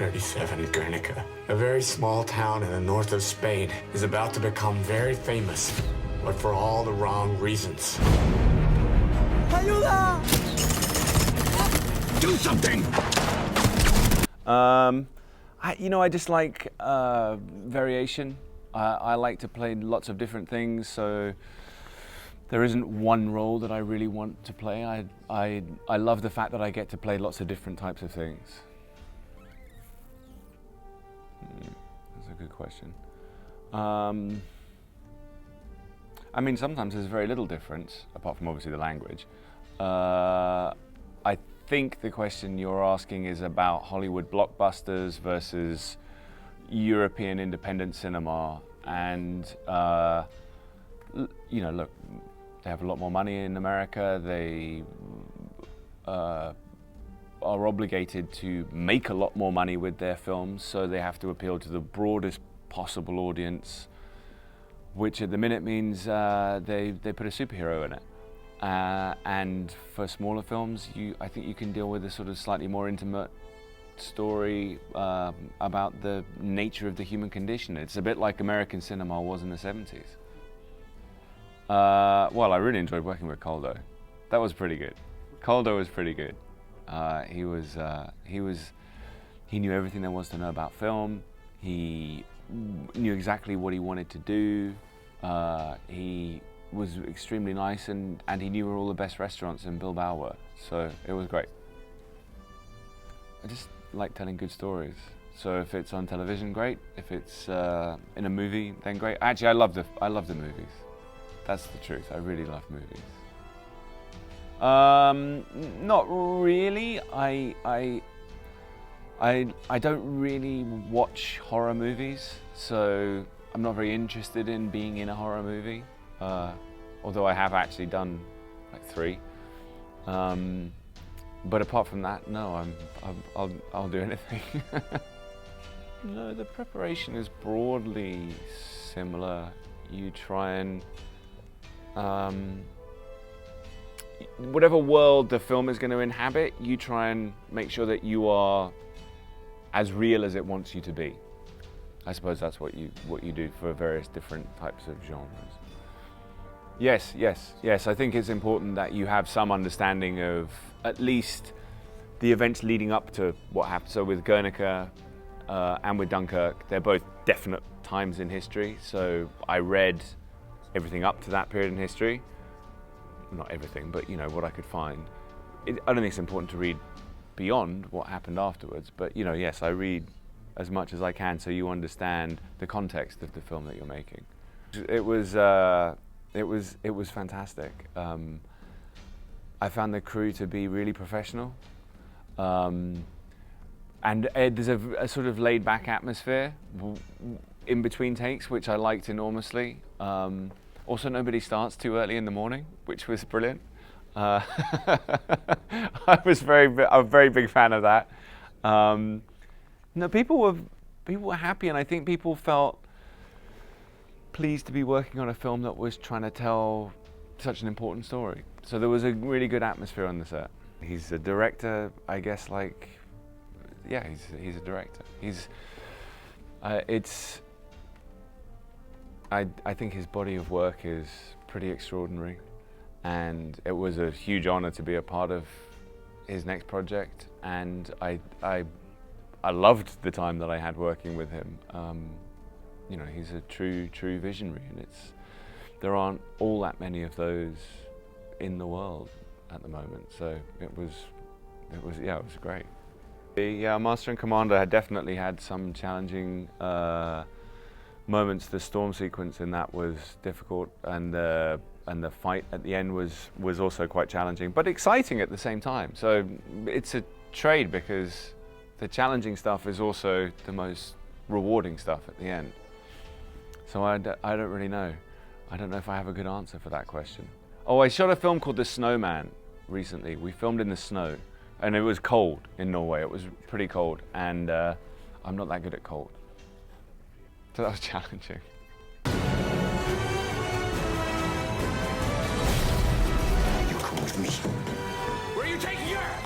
1937, Gernika, a very small town in the north of Spain, is about to become very famous, but for all the wrong reasons. Ayuda! Do something! I just like variation. I like to play lots of different things, so there isn't one role that I really want to play. I love the fact that I get to play lots of different types of things. That's a good question. I mean, sometimes there's very little difference, apart from obviously the language. I think the question you're asking is about Hollywood blockbusters versus European independent cinema, and look, they have a lot more money in America. They are obligated to make a lot more money with their films, so they have to appeal to the broadest possible audience, which at the minute means they put a superhero in it. And for smaller films, I think you can deal with a sort of slightly more intimate story about the nature of the human condition. It's a bit like American cinema was in the 70s. Well, I really enjoyed working with Coldo. That was pretty good. Coldo was pretty good. He knew everything there was to know about film. He knew exactly what he wanted to do. He was extremely nice, and he knew where all the best restaurants in Bilbao were. So it was great. I just like telling good stories. So if it's on television, great. If it's in a movie, then great. Actually, I love the movies. That's the truth. I really love movies. Not really. I don't really watch horror movies, so I'm not very interested in being in a horror movie. Although I have actually done like 3. But apart from that, no, I'll do anything. No, the preparation is broadly similar. You try and whatever world the film is going to inhabit, you try and make sure that you are as real as it wants you to be. I suppose that's what you do for various different types of genres. Yes. I think it's important that you have some understanding of at least the events leading up to what happened. So with Gernika and with Dunkirk, they're both definite times in history. So I read everything up to that period in history. Not everything, but what I could find. I don't think it's important to read beyond what happened afterwards, but yes, I read as much as I can so you understand the context of the film that you're making. It was fantastic. I found the crew to be really professional, and there's a sort of laid-back atmosphere in between takes, which I liked enormously. Also, nobody starts too early in the morning, which was brilliant. I'm a very big fan of that. No, people were happy, and I think people felt pleased to be working on a film that was trying to tell such an important story. So there was a really good atmosphere on the set. He's a director, I guess. He's a director. I think his body of work is pretty extraordinary, and it was a huge honor to be a part of his next project, and I loved the time that I had working with him. He's a true visionary, and there aren't all that many of those in the world at the moment, so it was great. The Master and Commander had definitely had some challenging moments. The storm sequence in that was difficult, and the fight at the end was also quite challenging, but exciting at the same time. So it's a trade, because the challenging stuff is also the most rewarding stuff at the end. So I don't really know. I don't know if I have a good answer for that question. Oh, I shot a film called The Snowman recently. We filmed in the snow, and it was cold in Norway. It was pretty cold, and I'm not that good at cold. So that was challenging. You called me. Where are you taking her?